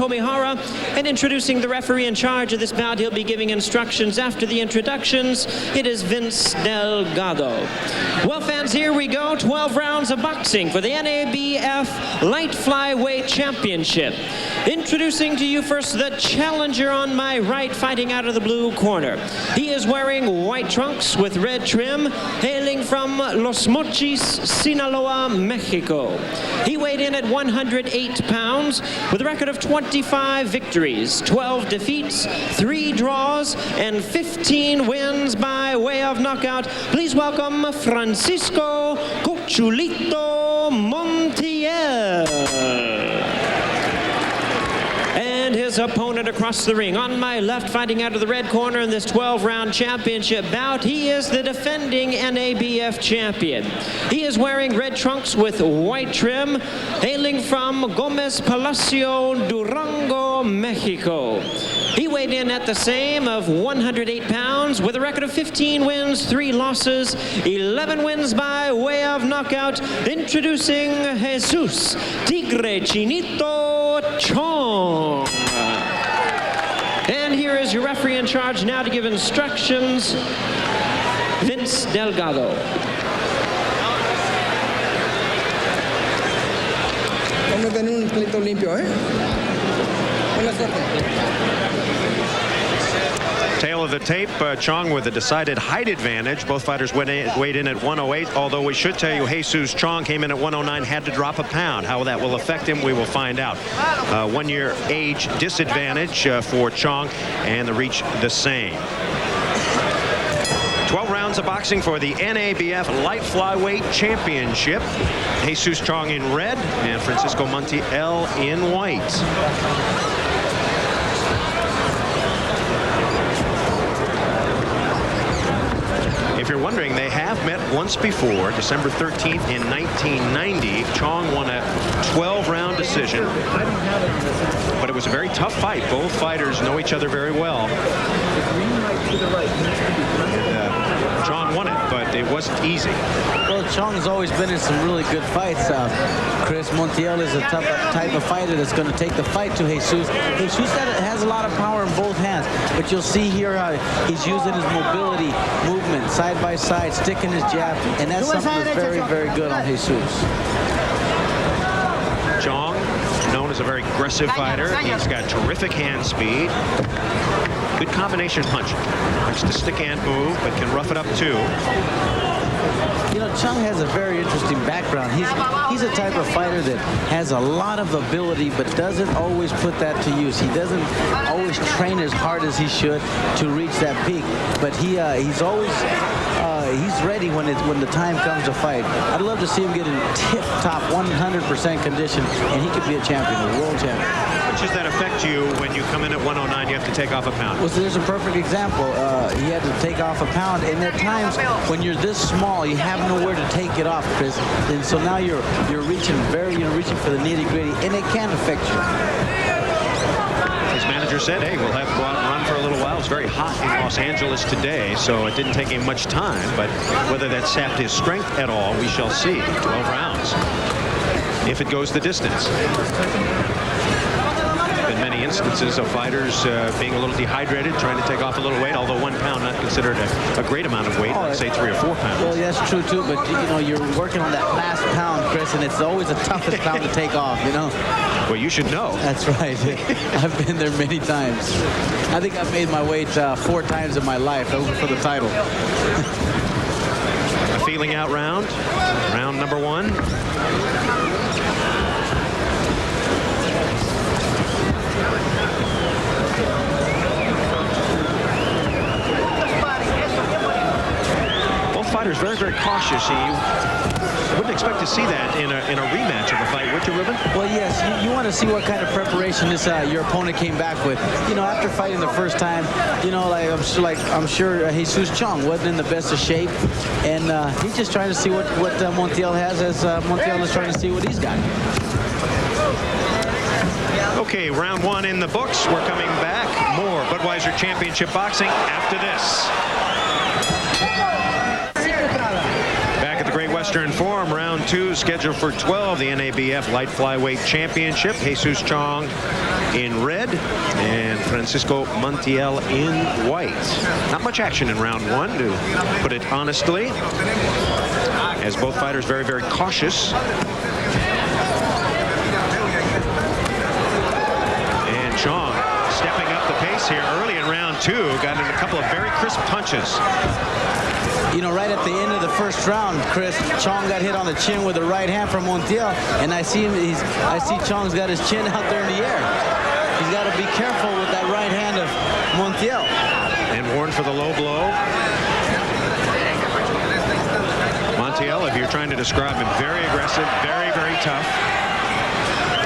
Homihara, and introducing the referee in charge of this bout. He'll be giving instructions after the introductions. It is Vince Delgado. Well, fans, here we go. 12 rounds of boxing for the NABF Light Flyweight Championship. Introducing to you first the challenger on my right, fighting out of the blue corner. He is wearing white trunks with red trim, hailing from Los Mochis, Sinaloa, Mexico. He weighed in at 108 pounds with a record of 25 victories, 12 defeats, 3 draws, and 15 wins by way of knockout. Please welcome Francisco Cochulito Montiel. And his opponent across the ring. On my left, fighting out of the red corner in this 12-round championship bout, he is the defending NABF champion. He is wearing red trunks with white trim, hailing from Gomez Palacio, Durango, Mexico. He weighed in at the same of 108 pounds with a record of 15 wins, 3 losses, 11 wins by way of knockout. Introducing Jesus Tigre Chinito Chong. And here is your referee in charge now to give instructions, Vince Delgado. Vamos a tener un pleito limpio, Buena suerte. Tail of the tape, Chong with a decided height advantage. Both fighters weighed in at 108, although we should tell you Jesus Chong came in at 109, had to drop a pound. How that will affect him, we will find out. 1 year age disadvantage for Chong, and the reach the same. 12 rounds of boxing for the NABF Light Flyweight Championship. Jesus Chong in red and Francisco Montiel in white. If you're wondering, they have met once before, December 13th in 1990. Chong won a 12-round decision, but it was a very tough fight. Both fighters know each other very well. Chong won it, but it wasn't easy. Well, Chong has always been in some really good fights. Chris, Montiel is a type of fighter that's going to take the fight to Jesus. Jesus has a lot of power in both hands, but you'll see here he's using his mobility, movement, side by side, sticking his jab, and that's something that's very, very good on Jesus. Chong, known as a very aggressive fighter. He's got terrific hand speed. Good combination punch. Likes to stick and move, but can rough it up too. You know, Chong has a very interesting background. He's a type of fighter that has a lot of ability, but doesn't always put that to use. He doesn't always train as hard as he should to reach that peak. But he's always he's ready when the time comes to fight. I'd love to see him get in tip-top 100% condition, and he could be a champion, a world champion. How does that affect you when you come in at 109? You have to take off a pound. Well, so there's a perfect example. He had to take off a pound, and at times when you're this small, you have nowhere to take it off, Chris. And so now you're reaching reaching for the nitty-gritty, and it can affect you. His manager said, hey, we'll have to go out and run for a little while. It's very hot in Los Angeles today, so it didn't take him much time. But whether that sapped his strength at all, we shall see. 12 rounds, if it goes the distance. Been many instances of fighters being a little dehydrated, trying to take off a little weight, although 1 pound not considered a great amount of weight, let's say 3 or 4 pounds. Well, that's true too, but you know, you're working on that last pound, Chris, and it's always the toughest pound to take off, you know. Well, you should know. That's right. I've been there many times. I think I've made my weight 4 times in my life over for the title. A feeling out round number 1. Fighters very, very cautious. You wouldn't expect to see that in a rematch of a fight, would you, Ruben? Well, yes. You want to see what kind of preparation your opponent came back with. You know, after fighting the first time, you know, I'm sure Jesus Chong wasn't in the best of shape, and he's just trying to see what Montiel has, as Montiel is trying to see what he's got. Okay, round 1 in the books. We're coming back. More Budweiser Championship Boxing after this. Western Forum, round 2, scheduled for 12, the NABF Light Flyweight Championship. Jesus Chong in red and Francisco Montiel in white. Not much action in round 1, to put it honestly, as both fighters very, very cautious. And Chong stepping up the pace here early in round 2, got in a couple of very crisp punches. You know, right at the end of the first round, Chris, Chong got hit on the chin with a right hand from Montiel, and I see Chong's got his chin out there in the air. He's got to be careful with that right hand of Montiel. And warned for the low blow. Montiel, if you're trying to describe him, very aggressive, very, very tough.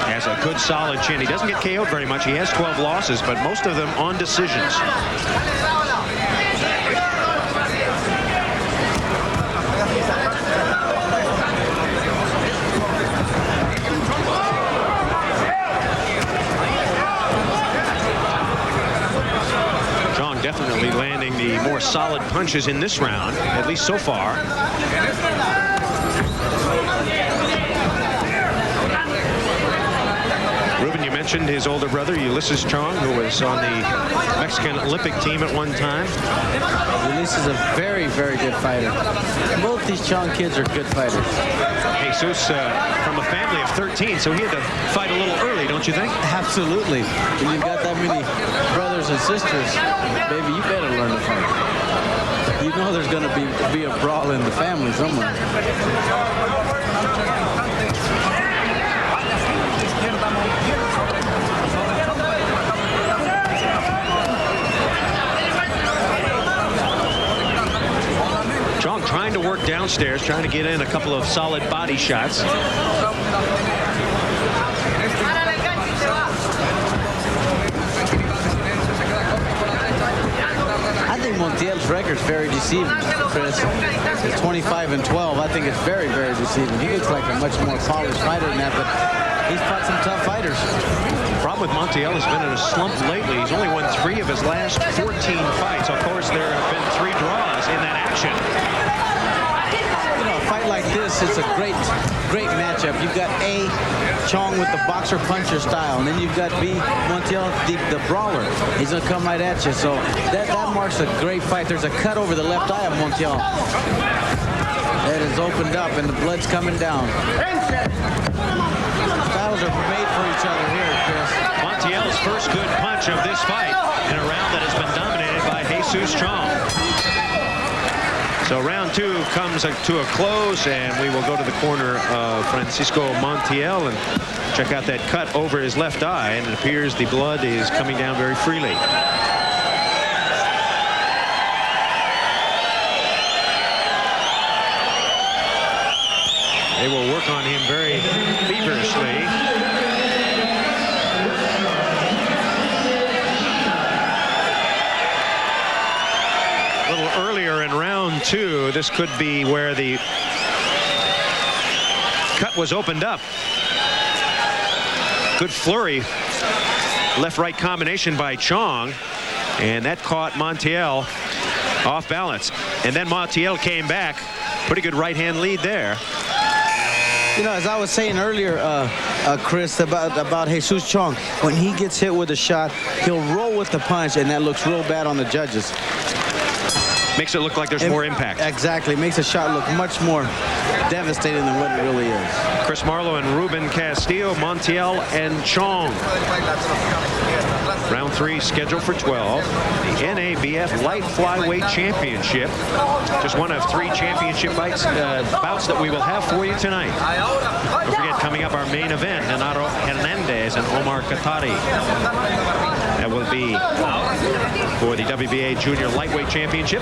Has a good solid chin. He doesn't get KO'd very much. He has 12 losses, but most of them on decisions. Definitely landing the more solid punches in this round, at least so far. Ruben, you mentioned his older brother, Ulysses Chong, who was on the Mexican Olympic team at one time. Ulysses is a very, very good fighter. Both these Chong kids are good fighters. Jesus from a family of 13, so he had to fight a little early, don't you think? Absolutely. When you've got that many brothers and sisters, baby, you better learn to fight. You know there's going to be a brawl in the family somewhere. Chong trying to work downstairs, trying to get in a couple of solid body shots. I think Montiel's record's very deceiving, Chris. It's 25-12. I think it's very, very deceiving. He looks like a much more polished fighter than that, but he's fought some tough fighters. The problem with Montiel has been in a slump lately. He's only won 3 of his last 14 fights. Of course, there have been 3 draws in that action. You know, a fight like this, it's a great matchup. You've got A, Chong with the boxer-puncher style, and then you've got B, Montiel, the brawler. He's going to come right at you, so that marks a great fight. There's a cut over the left eye of Montiel. That is opened up, and the blood's coming down. Styles are made for each other here, Chris. Montiel's first good punch of this fight in a round that has been dominated by Jesus Chong. So round 2 comes to a close, and we will go to the corner of Francisco Montiel and check out that cut over his left eye, and it appears the blood is coming down very freely. They will work on him very feverishly. A little earlier in round 2, this could be where the cut was opened up. Good flurry, left-right combination by Chong, and that caught Montiel off balance. And then Montiel came back. Pretty good right-hand lead there. You know, as I was saying earlier, Chris, about Jesus Chong, when he gets hit with a shot, he'll roll with the punch, and that looks real bad on the judges. Makes it look like there's more impact. Exactly. Makes a shot look much more devastating than what it really is. Chris Marlowe and Ruben Castillo, Montiel and Chong. Round 3 scheduled for 12. The NABF Light Flyweight Championship. Just one of 3 championship bouts that we will have for you tonight. Don't forget, coming up, our main event, Renato Hernandez and Omar Khatari. That will be for the WBA Junior Lightweight Championship.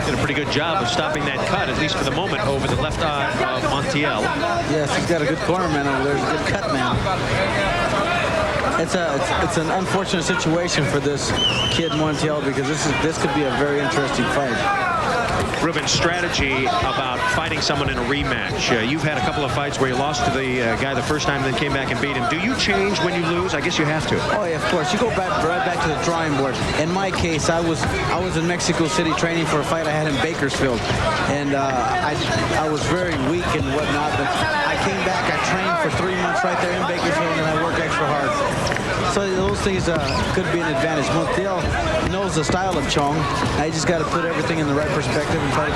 Did a pretty good job of stopping that cut, at least for the moment, over the left eye of Montiel. Yes, he's got a good corner man over there. He's a good cut man. It's an unfortunate situation for this kid Montiel, because this could be a very interesting fight. Ruben's strategy about fighting someone in a rematch. You've had a couple of fights where you lost to the guy the first time, then came back and beat him. Do you change when you lose? I guess you have to. Oh yeah, of course. You go right back to the drawing board. In my case, I was in Mexico City training for a fight I had in Bakersfield, and I was very weak and whatnot. But I came back. I trained for 3 months right there in Bakersfield, and I worked extra hard. So those things could be an advantage. Montiel knows the style of Chong. I just got to put everything in the right perspective and try to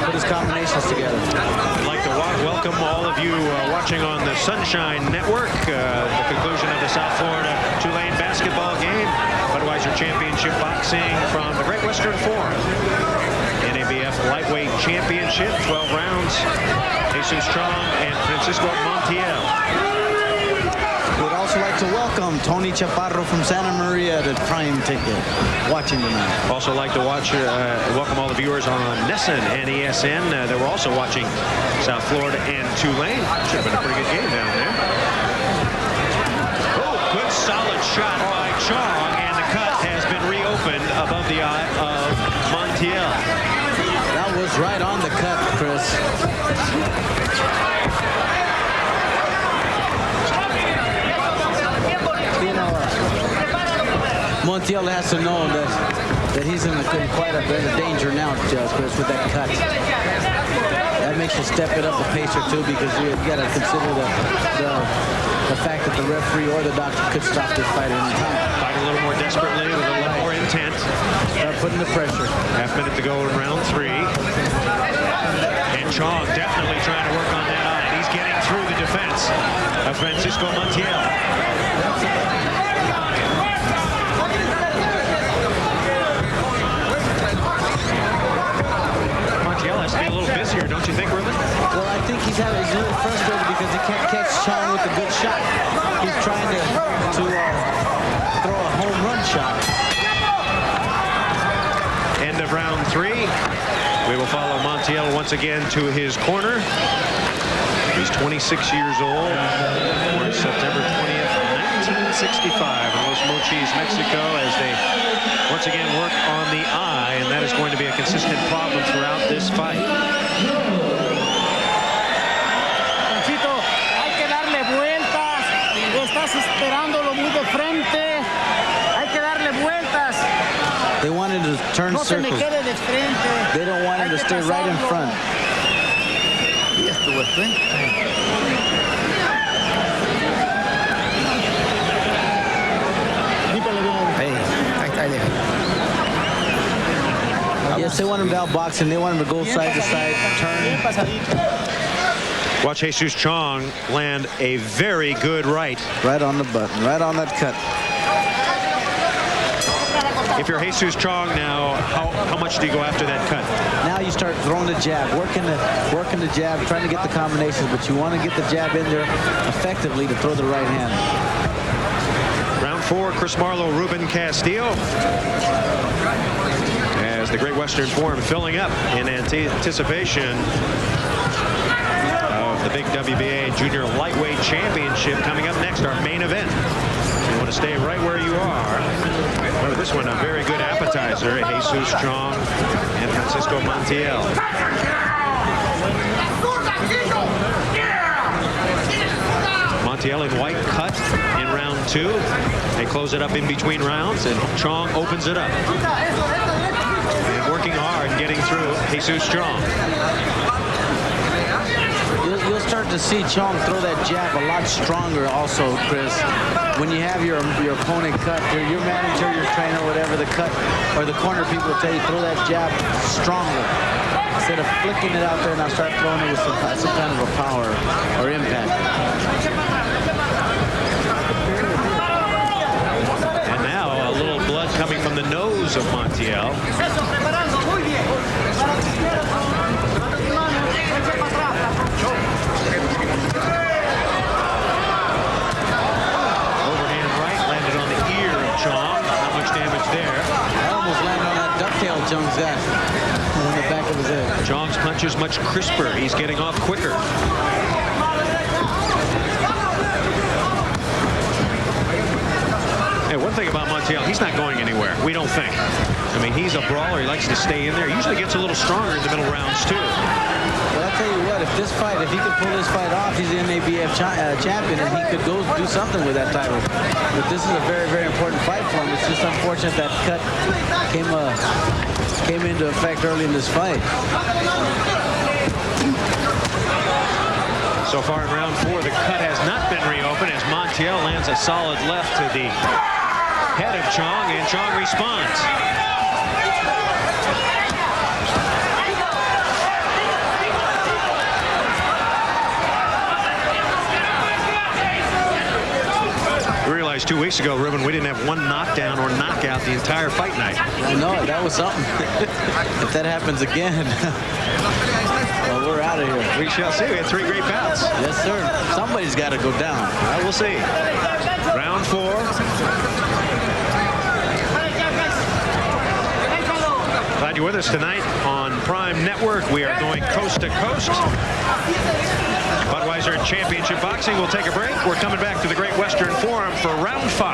put his combinations together. I'd like to welcome all of you watching on the Sunshine Network. The conclusion of the South Florida Tulane basketball game. Budweiser Championship Boxing from the Great Western Forum. NABF Lightweight Championship, 12 rounds. Jesus Chong and Francisco Montiel. We'd also like to welcome Tony Chaparro from Santa Maria to Prime Ticket, watching tonight. Also like to welcome all the viewers on NESN and ESN. They were also watching South Florida and Tulane. Should have been a pretty good game down there. Oh, good solid shot by Chong, and the cut has been reopened above the eye of Montiel. That was right on the cut, Chris. Montiel has to know that he's in quite a bit of danger now, Chris, with that cut. That makes you step it up a pace or two, because you got to consider the fact that the referee or the doctor could stop this fight any time. Fight a little more desperately, with a little more intent. Start putting the pressure. Half minute to go in round 3. And Chong definitely trying to work on that eye. He's getting through the defense of Francisco Montiel. Has to be a little busier, don't you think, Ruben? Well, I think he's a little frustrated because he can't catch Chong with a good shot. He's trying to throw a home run shot. End of round 3. We will follow Montiel once again to his corner. He's 26 years old. Born September 20th, 1965 in Los Mochis, Mexico, as they once again work on the eye, and that is going to be a consistent problem throughout this fight. Panchito, hay que darle vueltas. Estás esperándolo muy de frente. Hay que darle vueltas. They want him to turn No se me circles. quede de frente. They don't want him to stay right in front. Y estuvo el frente. Yes, they want him to outbox him. They want him to go side to side, turn. Watch Jesus Chong land a very good right. Right on the button, right on that cut. If you're Jesus Chong now, how much do you go after that cut? Now you start throwing the jab, working the jab, trying to get the combinations, but you want to get the jab in there effectively to throw the right hand. Round 4, Chris Marlowe, Ruben Castillo. As the Great Western Forum filling up in anticipation of the big WBA Junior Lightweight Championship coming up next, our main event. You want to stay right where you are. Remember, this one a very good appetizer. Jesus Chong and Francisco Montiel. Montiel in white cut in round 2. They close it up in between rounds, and Chong opens it up. And working hard, getting through Jesus Chong. You'll start to see Chong throw that jab a lot stronger also, Chris. When you have your opponent cut, your manager, your trainer, whatever, the cut or the corner people tell you, throw that jab stronger. Instead of flicking it out there, now start throwing it with some kind of a power or impact. And now a little blood coming from the nose of Montiel. Overhand right landed on the ear of Chong. Not much damage there. I almost landed on that ducktail Chong's got on the back of his head. Chong's punch is much crisper. He's getting off quicker. Montiel, he's not going anywhere, we don't think. I mean, he's a brawler. He likes to stay in there. He usually gets a little stronger in the middle rounds, too. But I'll tell you what, if he could pull this fight off, he's the NABF champion, and he could go do something with that title. But this is a very, very important fight for him. It's just unfortunate that cut came into effect early in this fight. So far in round 4, the cut has not been reopened as Montiel lands a solid left to the head of Chong, and Chong responds. We realized 2 weeks ago, Ruben, we didn't have one knockdown or knockout the entire fight night. I know it. That was something. If that happens again, well, we're out of here. We shall see. We had 3 great bouts. Yes, sir. Somebody's got to go down. I will see. Round 4. Glad you're with us tonight on Prime Network. We are going coast to coast. Budweiser Championship Boxing. We'll take a break. We're coming back to the Great Western Forum for round 5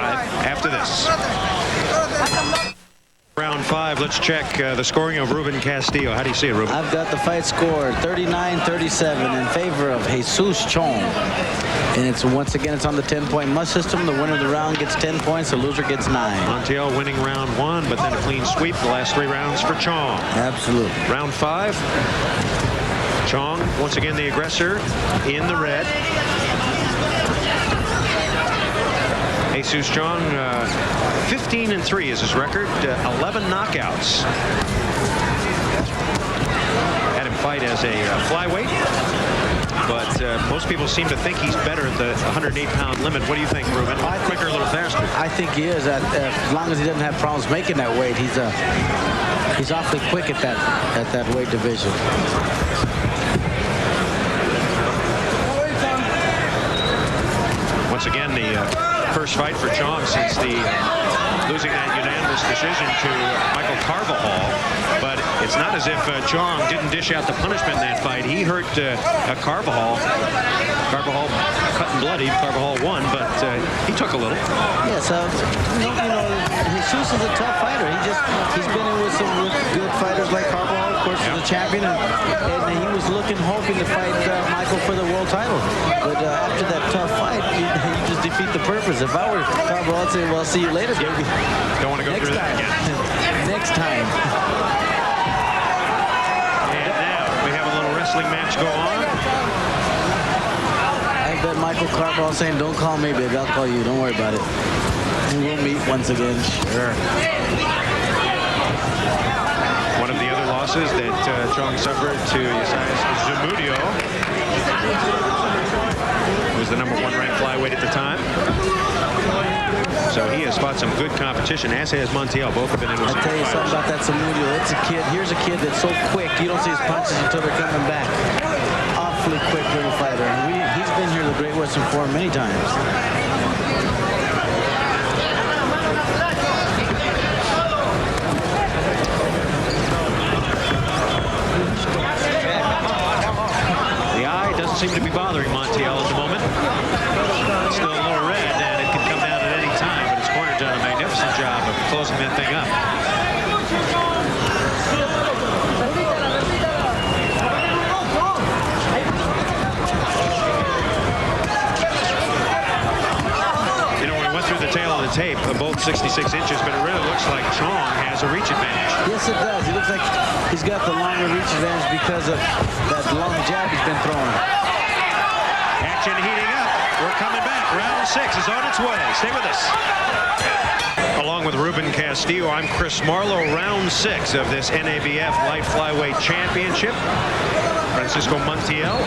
after this. Round 5, let's check the scoring of Ruben Castillo. How do you see it, Ruben? I've got the fight scored 39-37 in favor of Jesus Chong. And it's once again, it's on the 10-point must system. The winner of the round gets 10 points. The loser gets 9. Montiel winning round 1, but then a clean sweep the last 3 rounds for Chong. Absolutely. Round 5. Chong, once again the aggressor in the red. Jesus Chong, 15-3 is his record, 11 knockouts. Had him fight as a flyweight, but most people seem to think he's better at the 108-pound limit. What do you think, Ruben? Quicker, a little faster. I think he is. As long as he doesn't have problems making that weight, he's awfully quick at that weight division. Once again, the first fight for Chong since the losing that unanimous decision to Michael Carvajal. But it's not as if Chong didn't dish out the punishment in that fight. He hurt Carvajal. Carvajal cut and bloody. Carvajal won, but he took a little. Yeah, so you know, Jesus is a tough fighter. He's been in with some good fighters like Carvajal, of course, is a champion, and he was hoping to fight Michael for the world title. But after that tough fight, you just defeat the purpose. If I were Carvajal, I'd say, well, see you later, baby. Don't want to go through that again. Next time. And now we have a little wrestling match go on. I bet Michael Carvajal saying, don't call me, baby. I'll call you. Don't worry about it. And we'll meet once again. Sure. One of the other losses that Chong suffered to Yasaias Zamudio, who was the #1 ranked flyweight at the time. So he has fought some good competition, as has Montiel. Both have been in those. I'll tell you something about that Zamudio. It's a kid. Here's a kid that's so quick. You don't see his punches until they're coming back. Awfully quick little fighter. And he's been here at the Great Western Forum many times. Seem to be bothering Montiel at the moment. It's still a little red, and it can come down at any time, but his corner's done a magnificent job of closing that thing up. You know, when we went through the tail of the tape, both 66 inches, but it really looks like Chong has a reach advantage. Yes, it does. It looks like he's got the longer reach advantage because of that long jab he's been throwing. Action heating up. We're coming back. Round 6 is on its way. Stay with us. Along with Ruben Castillo, I'm Chris Marlowe. Round 6 of this NABF Light Flyweight Championship. Francisco Montiel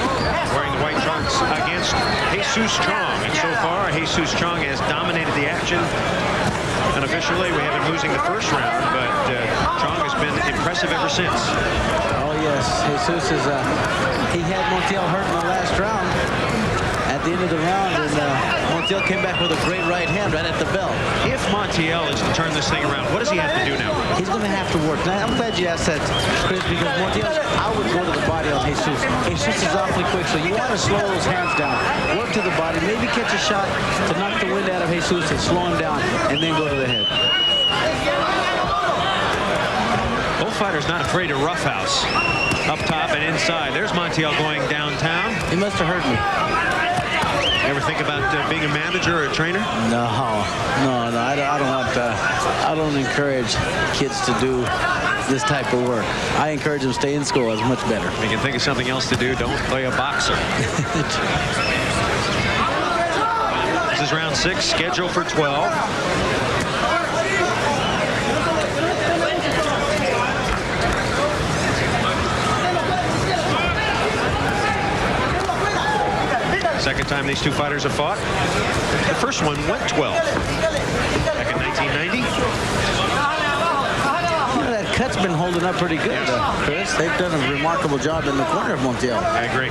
wearing the white trunks against Jesus Chong. And so far, Jesus Chong has dominated the action. Unofficially, we have been losing the first round, but Chong has been impressive ever since. Oh, yes. Jesus is, he had Montiel hurt in the last round. At the end of the round, and Montiel came back with a great right hand right at the bell. If Montiel is to turn this thing around, what does he have to do now? He's going to have to work. Now, I'm glad you asked that, Chris, because Montiel, I would go to the body on Jesus. Jesus is awfully quick, so you want to slow those hands down. Work to the body, maybe catch a shot to knock the wind out of Jesus and slow him down, and then go to the head. Both fighters not afraid to roughhouse. Up top and inside. There's Montiel going downtown. He must have heard me. Ever think about being a manager or a trainer? No, I don't want. I don't encourage kids to do this type of work. I encourage them to stay in school. It's much better. You can think of something else to do. Don't play a boxer. This is round 6, scheduled for 12. Second time these two fighters have fought. The first one went 12 back in 1990. That cut's been holding up pretty good, Chris. They've done a remarkable job in the corner of Montiel. I agree.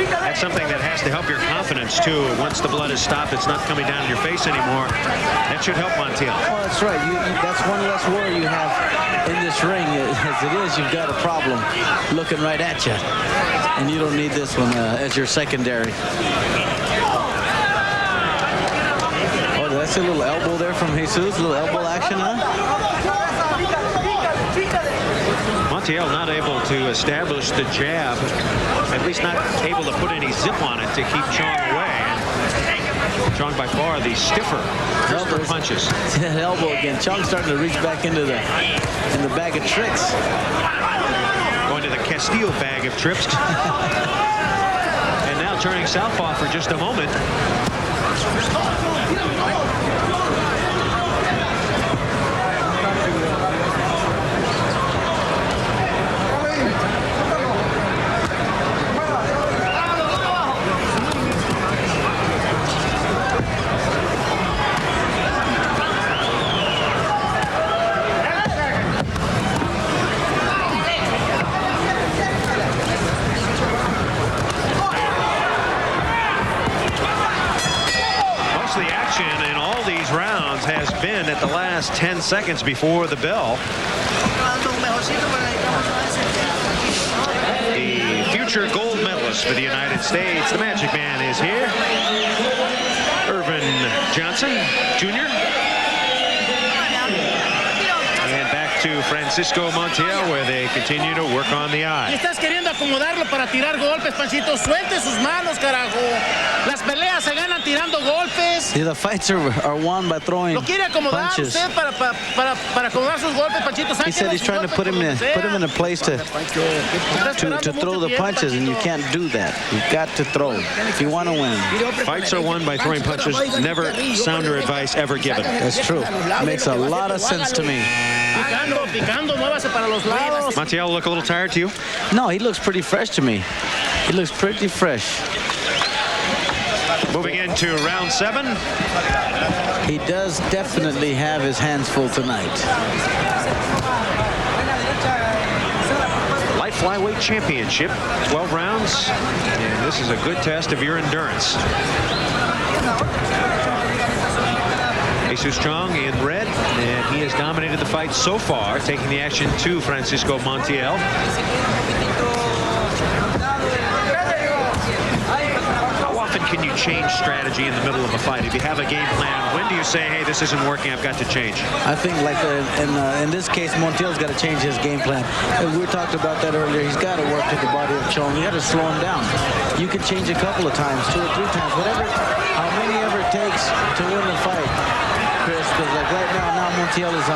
That's something that has to help your confidence, too. Once the blood has stopped, it's not coming down your face anymore. That should help Montiel. Well, that's right. That's one less worry you have in this ring. As it is, you've got a problem looking right at you. And you don't need this one as your secondary. Oh, did I see a little elbow there from Jesus? A little elbow action, huh? Montiel not able to establish the jab, at least not able to put any zip on it to keep Chong away. And Chong by far the stiffer punches. That elbow again. Chong starting to reach back into the bag of tricks. Going to the Castillo bag of trips. And now turning southpaw for just a moment. Has been at the last 10 seconds before the bell. The future gold medalist for the United States, the Magic Man, is here. Irvin Johnson Jr. And back to Francisco Montiel, where they continue to work on the eye. Estás queriendo acomodarlo para tirar golpes, Panchito. Suelte sus manos, carajo. Las peleas se ganan tirando golpes. Yeah, the fights are won by throwing Lo quiere acomodar punches. usted para acomodar sus golpes, Panchito. He said he's trying to put him in a place to throw the punches, and you can't do that. You've got to throw if you want to win. Fights are won by throwing punches. Never sounder advice ever given. That's true. Makes a lot of sense to me. Picando, muévase para los lados. Montiel look a little tired to you? No, he looks pretty fresh to me. He looks pretty fresh. Moving into round 7. He does definitely have his hands full tonight. Light Flyweight Championship, 12 rounds, and this is a good test of your endurance. Jesus Chong in red, and he has dominated the fight so far, taking the action to Francisco Montiel. How often can you change strategy in the middle of a fight? If you have a game plan, when do you say, hey, this isn't working, I've got to change? I think like in this case, Montiel's got to change his game plan. We talked about that earlier. He's got to work to the body of Chong. You got to slow him down. You can change a couple of times, 2 or 3 times, whatever, how many ever it takes to win the fight, Chris, because like right now Montiel is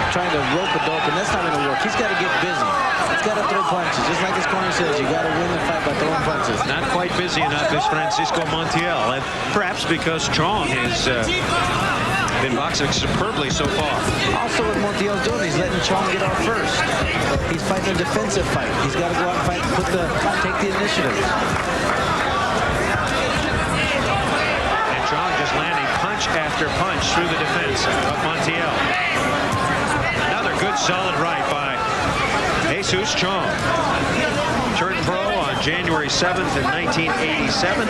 trying to rope a dope, and that's not going to work. He's got to get busy. He's got to throw punches. Just like his corner says, you got to win the fight by throwing punches. Not quite busy enough is Francisco Montiel, and perhaps because Chong has been boxing superbly so far. Also what Montiel's doing, he's letting Chong get out first. He's fighting a defensive fight. He's got to go out and fight, take the initiative. And Chong just landing punch after punch through the defense of Montiel. Another good solid right by Jesus Chong. Turned pro on January 7th in 1987.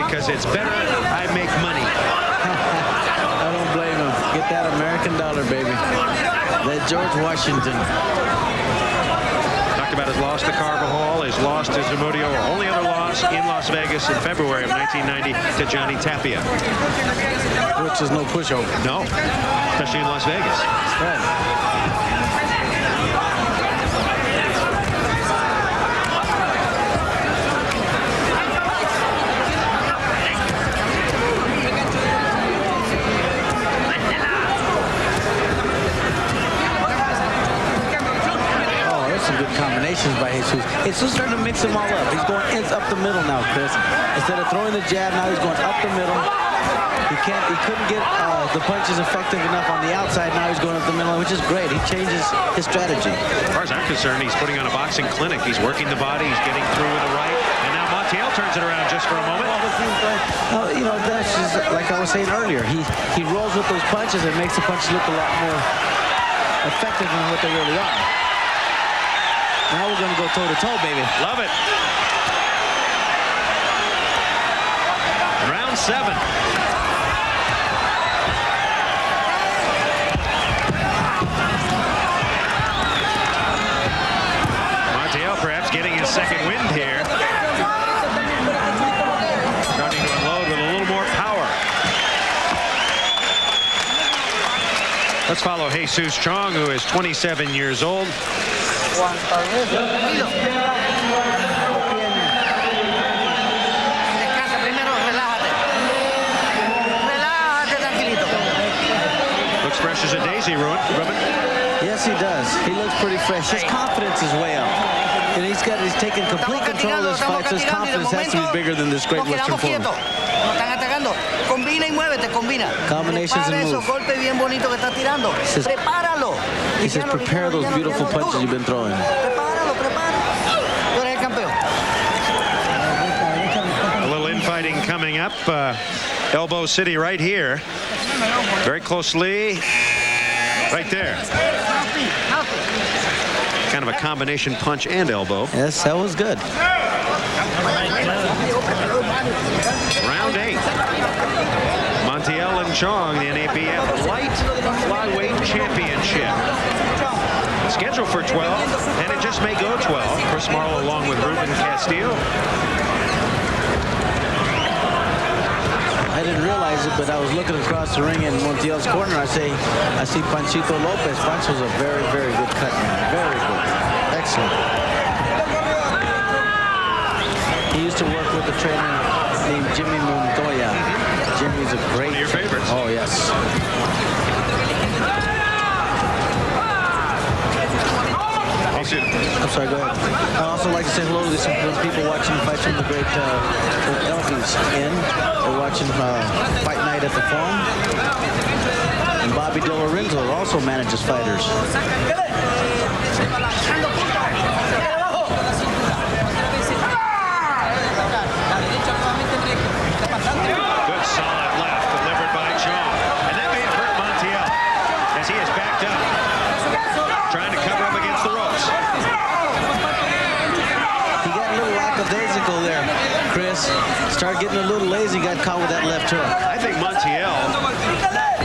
because it's better I make money. I don't blame him. Get that American dollar, baby. That George Washington. Talked about his loss to Carvajal, his loss to Zamudio, only other loss in Las Vegas in February of 1990 to Johnny Tapia. Which is no pushover. No, especially in Las Vegas. Right. Good combinations by Jesus. Jesus starting to mix them all up. He's going up the middle now, Chris. Instead of throwing the jab, now he's going up the middle. He couldn't get the punches effective enough on the outside. Now he's going up the middle, which is great. He changes his strategy. As far as I'm concerned, he's putting on a boxing clinic. He's working the body. He's getting through with the right. And now Montiel turns it around just for a moment. You know, that's just like I was saying earlier. He rolls with those punches and makes the punches look a lot more effective than what they really are. Now we're going to go toe-to-toe, baby. Love it. Round 7. Montiel perhaps getting his second wind here. Starting to unload with a little more power. Let's follow Jesus Chong, who is 27 years old. Descansa primero, relájate. Relájate, tranquilito. Looks fresh as a daisy, Ruben. Yes, he does. He looks pretty fresh. His confidence is way up. And he's taking complete control of his fights. His confidence has to be bigger than this great Western form. Están atacando. Combina y muévete, combina. Combinations and moves. Golpe bien bonito que está tirando. Prepáralo. He says, prepare those beautiful punches you've been throwing. Prepáralo, prepáralo. Tú eres el campeón. A little infighting coming up. Elbow City right here. Very closely. Right there. Kind of a combination punch and elbow. Yes, that was good. Round 8. Montiel and Chong, the NABF Light Flyweight Championship. Scheduled for 12, and it just may go 12. Chris Marlowe along with Ruben Castillo. I didn't realize it, but I was looking across the ring in Montiel's corner. I see Panchito Lopez. Pancho's a very, very good cut man. Very good. Excellent. He used to work with a trainer named Jimmy Montoya. Jimmy's a great... One of your favorites. Oh, yes. I'm sorry, go ahead. I'd also like to say hello to some people watching fights from the great Elvis Inn. They're watching Fight Night at the Forum. And Bobby De Lorenzo also manages fighters. Good solid left delivered by Chong. And that may have hurt Montiel as he is backed up. Trying to cover up against the ropes. He got a little lackadaisical there, Chris. Started getting a little lazy, got caught with that left hook. I think Montiel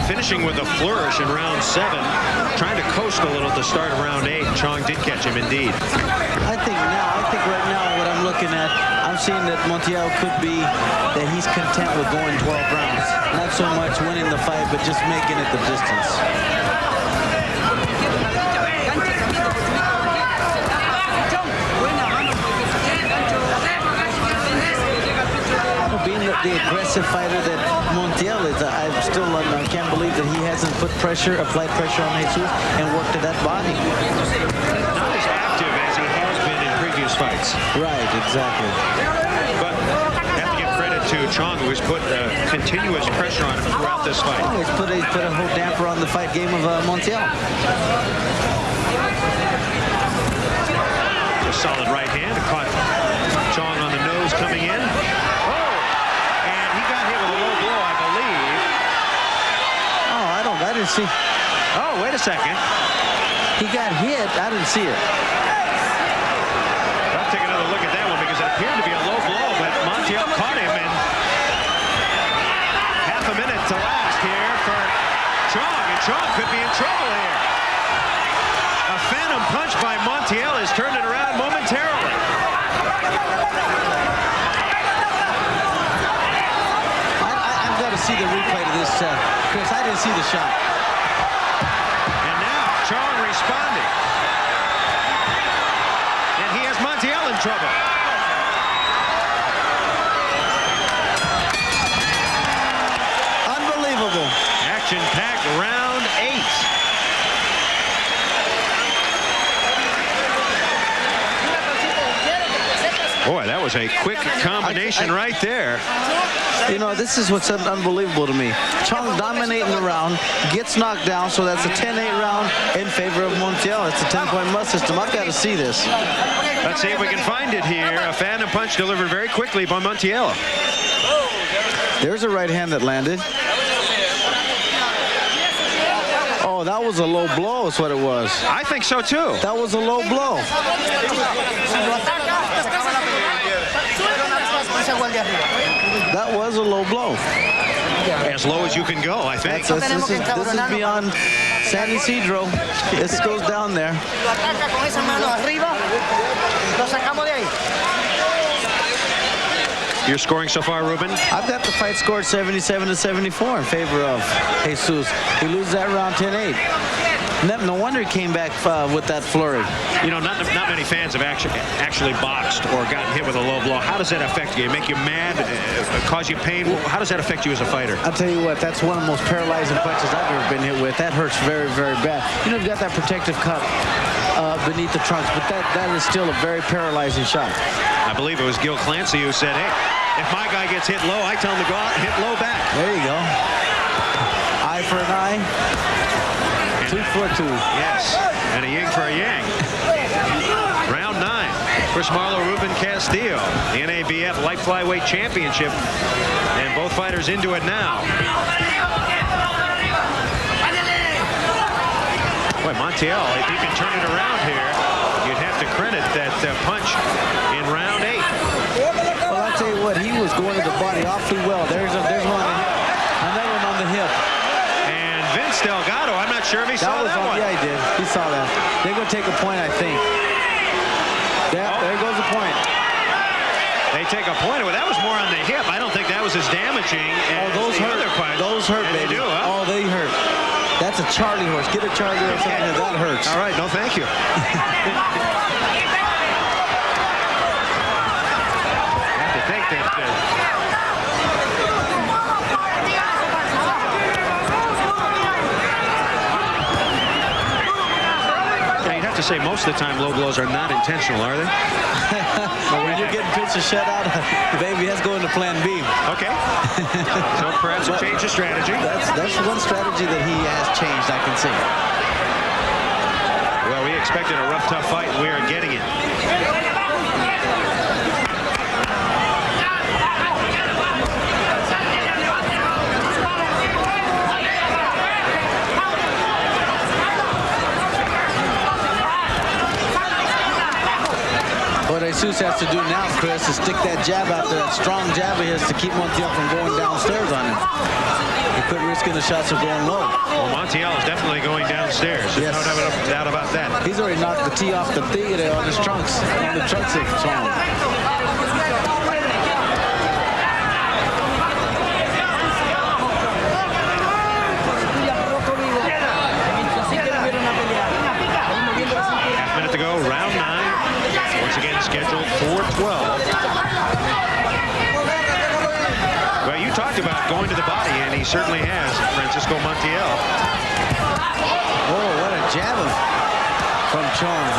finishing with a flourish in round 7, trying to coast a little to start round 8. Chong did catch him indeed. I think right now what I'm looking at, I'm seeing that Montiel could be that he's content with going 12 rounds. Not so much winning the fight, but just making it the distance. Being the aggressive fighter that Montiel is, I can't believe that he hasn't applied pressure on Jesus and worked to that body. Not as active as he has been in previous fights. Right, exactly. But have to give credit to Chong, who has put continuous pressure on him throughout this fight. Oh, he's put a whole damper on the fight game of Montiel. A solid right hand, caught Chong on the nose coming in. I didn't see. Oh, wait a second. He got hit. I didn't see it. I'll take another look at that one because it appeared to be a low blow, but Montiel caught him and by Montiel has turned it around momentarily. I've got to see the replay to this, Chris. I didn't see the shot. And now Chong responding. And he has Montiel in trouble. Unbelievable. Action-packed round 8. Boy, that was a quick combination right there. You know, this is what's unbelievable to me. Chong dominating the round, gets knocked down, so that's a 10-8 round in favor of Montiel. It's a 10-point must system. I've got to see this. Let's see if we can find it here. A phantom punch delivered very quickly by Montiel. There's a right hand that landed. Oh, that was a low blow is what it was. I think so, too. That was a low blow. That was a low blow. As low as you can go, I think. This is beyond San Isidro. This goes down there. Your scoring so far, Ruben? I've got the fight scored 77-74 in favor of Jesus. He loses that round 10-8. No wonder he came back with that flurry. You know, not many fans have actually boxed or gotten hit with a low blow. How does that affect you? Make you mad? Cause you pain? How does that affect you as a fighter? I'll tell you what, that's one of the most paralyzing punches I've ever been hit with. That hurts very, very bad. You know, you've got that protective cup beneath the trunks, but that is still a very paralyzing shot. I believe it was Gil Clancy who said, hey, if my guy gets hit low, I tell him to go out and hit low back. There you go. Eye for an eye. Tooth for a tooth. Yes, and a yin for a yang. Round 9. Chris Marlowe, Ruben Castillo, the NABF Light Flyweight Championship, and both fighters into it now. Boy, Montiel, if he can turn it around here, you'd have to credit that punch in round 8. Well, I'll tell you what, he was going to the body awfully well. There's one on the hip. Another one on the hip. And Vince Delgado, I'm not sure if he saw that one. Yeah, he did. He saw that. They're going to take a point, I think. Yeah, there goes the point. They take a point. Well, that was more on the hip. I don't think that was as damaging as those the hurt. other punch. Those hurt, and baby. They do, huh? Oh, they hurt. That's a Charlie horse. Get a Charlie horse on there. That hurts. All right, no thank you. I have to think that... you'd have to say most of the time low blows are not intentional, are they? But when you're getting pitched a shutout, baby, let's go into plan B. Okay. So perhaps a change of strategy. That's one strategy that he has changed, I can see. Well, we expected a rough, tough fight, and we are getting it. What Jesus has to do now, Chris, is stick that jab out there, that strong jab of his to keep Montiel from going downstairs on him. He couldn't risk the shots of going low. Well, Montiel is definitely going downstairs. There's Yes. no doubt about that. He's already knocked the tee off the theater on his trunks, on the trunks of Chong. Half minute to go, round 9. Once again scheduled for 12. Well, you talked about going to the body, and he certainly has, Francisco Montiel. Oh, what a jab from Chong.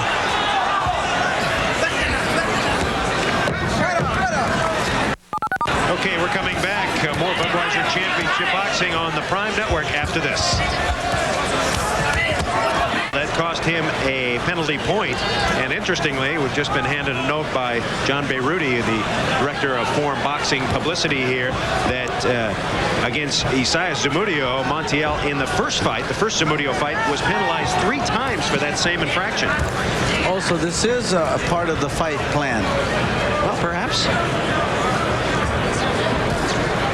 Okay, we're coming back. More Budweiser Championship Boxing on the Prime Network after this. That cost him a penalty point, and interestingly, we've just been handed a note by John Beyruti, the director of foreign boxing publicity here, that against Isaias Zamudio, Montiel in the first fight, the first Zamudio fight, was penalized 3 times for that same infraction. Also, this is a part of the fight plan. Well, perhaps.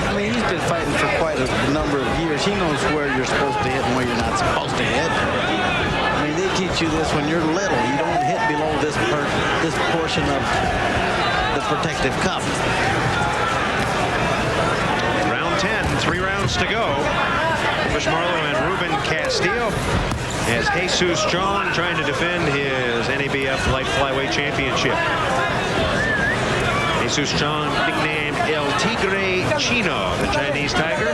I mean, he's been fighting for quite a number of years. He knows where you're supposed to hit and where you're not supposed to hit. I mean, they teach you this when you're little. You don't hit below this portion of the protective cup. Round 10, 3 rounds to go. Bush Marlowe and Ruben Castillo as Jesus Chong trying to defend his NABF light flyweight championship. Jesus Chong, nicknamed El Tigre Chino, the Chinese tiger.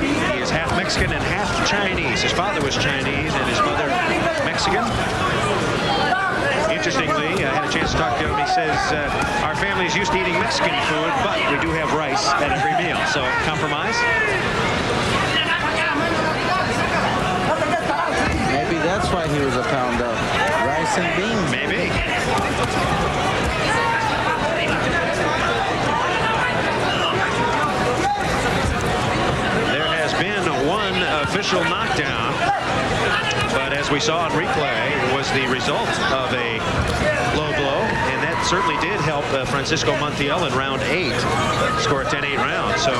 He is half Mexican and half Chinese. His father was Chinese and his mother Mexican. Interestingly, I had a chance to talk to him. He says, our family is used to eating Mexican food, but we do have rice at every meal. So, compromise. Maybe that's why he was a pound up. Rice and beans. Maybe. There has been one official knockdown, but as we saw on replay, it was the result of a low blow, and that certainly did help Francisco Montiel in round 8 score a 10-8 round. So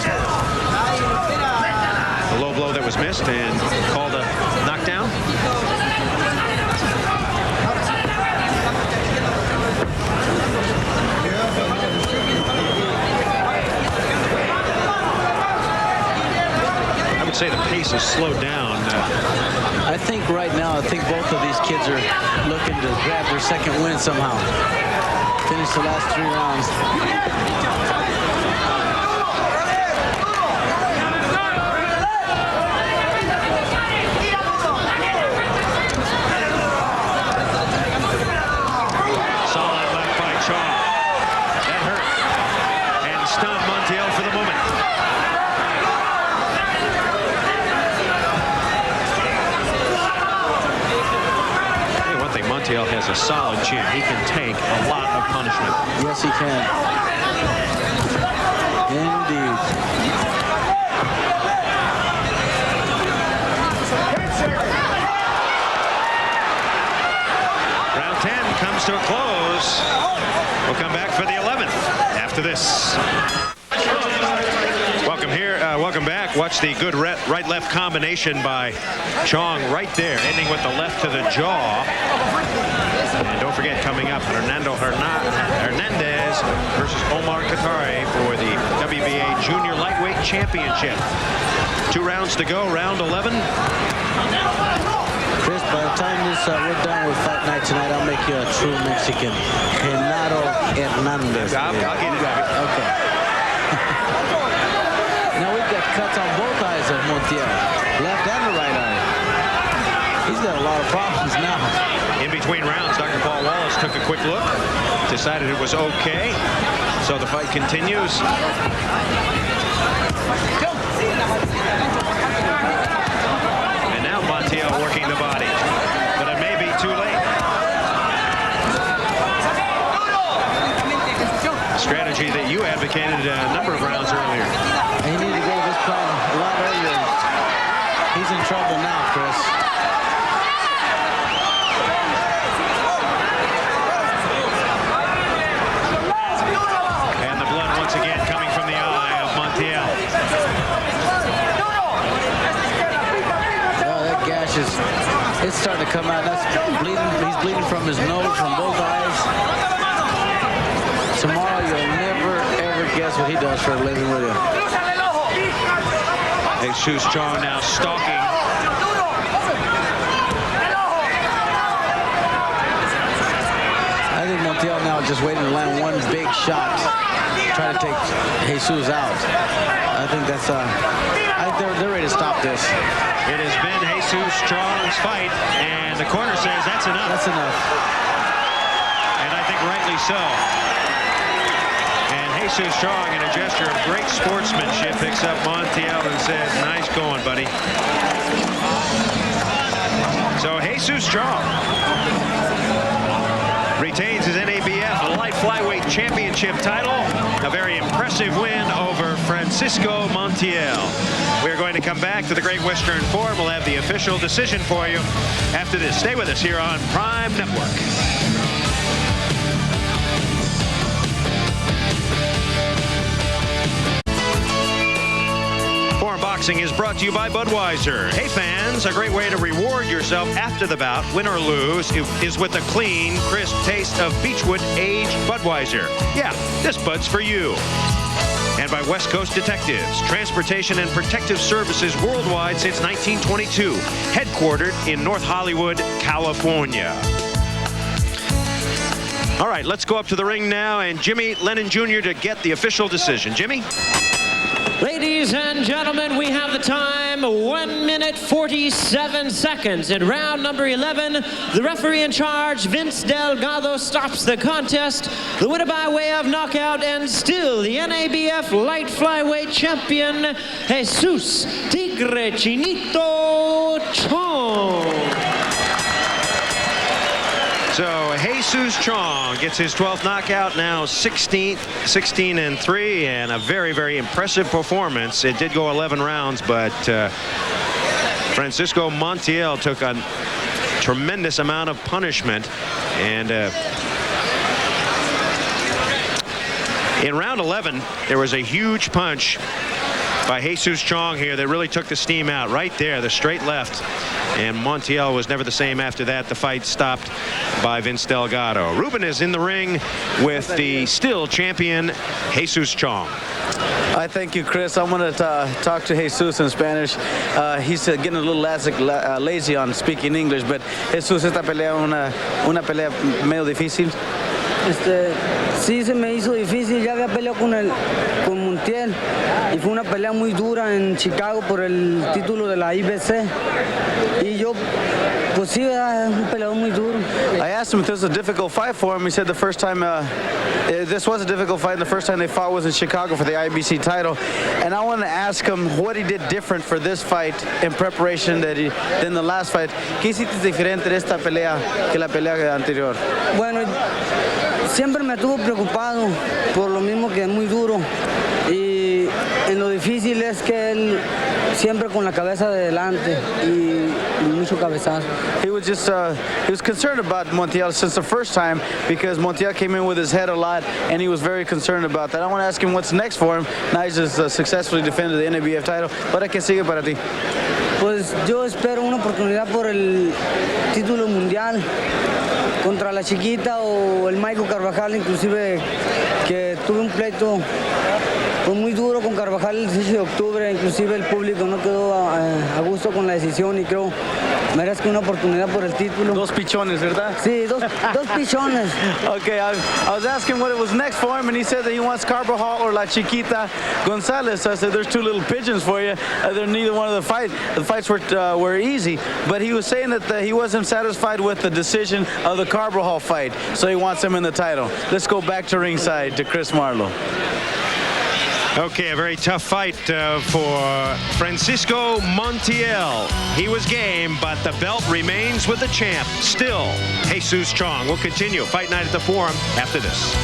a low blow that was missed and called a knockdown. I would say the pace has slowed down. I think right now, both of these kids are looking to grab their second win somehow. Finish the last 3 rounds. Solid left by Chong. That hurt. And stunned Montiel for the moment. Montiel has a solid chin. He can take a lot of punishment. Yes, he can. Indeed. Round 10 comes to a close. We'll come back for the 11th after this. Welcome back. Watch the good right-left combination by Chong right there, ending with the left to the jaw. And don't forget, coming up, Hernandez versus Omar Katari for the WBA Junior Lightweight Championship. 2 rounds to go, round 11. Chris, by the time we're done with Fight Night tonight, I'll make you a true Mexican. Genaro Hernandez. I'll get it. Okay. Now we've got cuts on both eyes of Montiel, left and the right eye. He's got a lot of problems now. In between rounds, Dr. Paul Wallace took a quick look, decided it was okay, so the fight continues. And now Montiel working the body, but it may be too late. A strategy that you advocated a number of rounds earlier. He needed to go to this plan a lot earlier. He's in trouble now, Chris. And the blood once again coming from the eye of Montiel. Oh, that gash it's starting to come out. That's bleeding. He's bleeding from his nose, from both eyes. Tomorrow you'll never, ever guess what he does for a living with you. Jesus Chong now stalking. I think Montiel now is just waiting to land one big shot, try to take Jesus out. I think that's they're ready to stop this. It has been Jesus Chong's fight, and the corner says that's enough. That's enough. And I think rightly so. And Jesus Chong, in a gesture of great sportsmanship, picks up Montiel and says, nice going, buddy. So Jesus Chong retains his NABF Light Flyweight Championship title. A very impressive win over Francisco Montiel. We're going to come back to the Great Western Forum. We'll have the official decision for you after this. Stay with us here on Prime Network. Boxing is brought to you by Budweiser. Hey fans, a great way to reward yourself after the bout, win or lose, is with a clean, crisp taste of Beechwood aged Budweiser. Yeah, this Bud's for you. And by West Coast Detectives, transportation and protective services worldwide since 1922, headquartered in North Hollywood, California. All right, let's go up to the ring now, and Jimmy Lennon Jr. to get the official decision. Jimmy? Ladies and gentlemen, we have the time, 1 minute 47 seconds. In round number 11, the referee in charge, Vince Delgado, stops the contest. The winner by way of knockout and still the NABF light flyweight champion, Jesus Tigre Chinito Chong. So Jesus Chong gets his 12th knockout, now 16-3, and a very, very impressive performance. It did go 11 rounds, but Francisco Montiel took a tremendous amount of punishment. And in round 11, there was a huge punch by Jesus Chong here that really took the steam out. Right there, the straight left. And Montiel was never the same after that. The fight stopped by Vince Delgado. Ruben is in the ring with the still champion, Jesus Chong. I thank you, Chris. I'm going to talk to Jesus in Spanish. He's getting a little lazy on speaking English, but Jesus, esta pelea una pelea medio difícil. Sí, se me hizo difícil. Ya había peleado con Montiel y fue una pelea muy dura en Chicago por el título de la IBC. Y yo, pues sí, es un peleador muy duro. I asked him if this was a difficult fight for him. He said the first time, this was a difficult fight. The first time they fought was in Chicago for the IBC title. And I want to ask him what he did different for this fight in preparation than the last fight. ¿Qué hiciste diferente de esta pelea que la pelea anterior? Bueno, siempre me tuvo preocupado por lo mismo que es muy duro. Y en lo difícil es que él siempre con la cabeza de delante y mucho cabezazo. He was concerned about Montiel since the first time because Montiel came in with his head a lot and he was very concerned about that. I want to ask him what's next for him. Now he's just successfully defended the NABF title. ¿Para qué sigue para ti? Pues yo espero una oportunidad por el título mundial contra la Chiquita o el Michael Carvajal, inclusive que tuve un pleito pues muy duro con Carvajal el 16 de octubre, inclusive el público no quedó a gusto con la decisión y creo merezco una oportunidad por el título. Dos pichones, ¿verdad? Sí, dos pichones. Okay, I was asking what it was next for him, and he said that he wants Carvajal or La Chiquita Gonzalez. So I said, there's two little pigeons for you. They're neither one of the fights. The fights were easy, but he was saying that he wasn't satisfied with the decision of the Carvajal fight, so he wants him in the title. Let's go back to ringside to Chris Marlowe. Okay, a very tough fight for Francisco Montiel. He was game, but the belt remains with the champ. Still, Jesus Chong. We'll continue Fight Night at the Forum after this.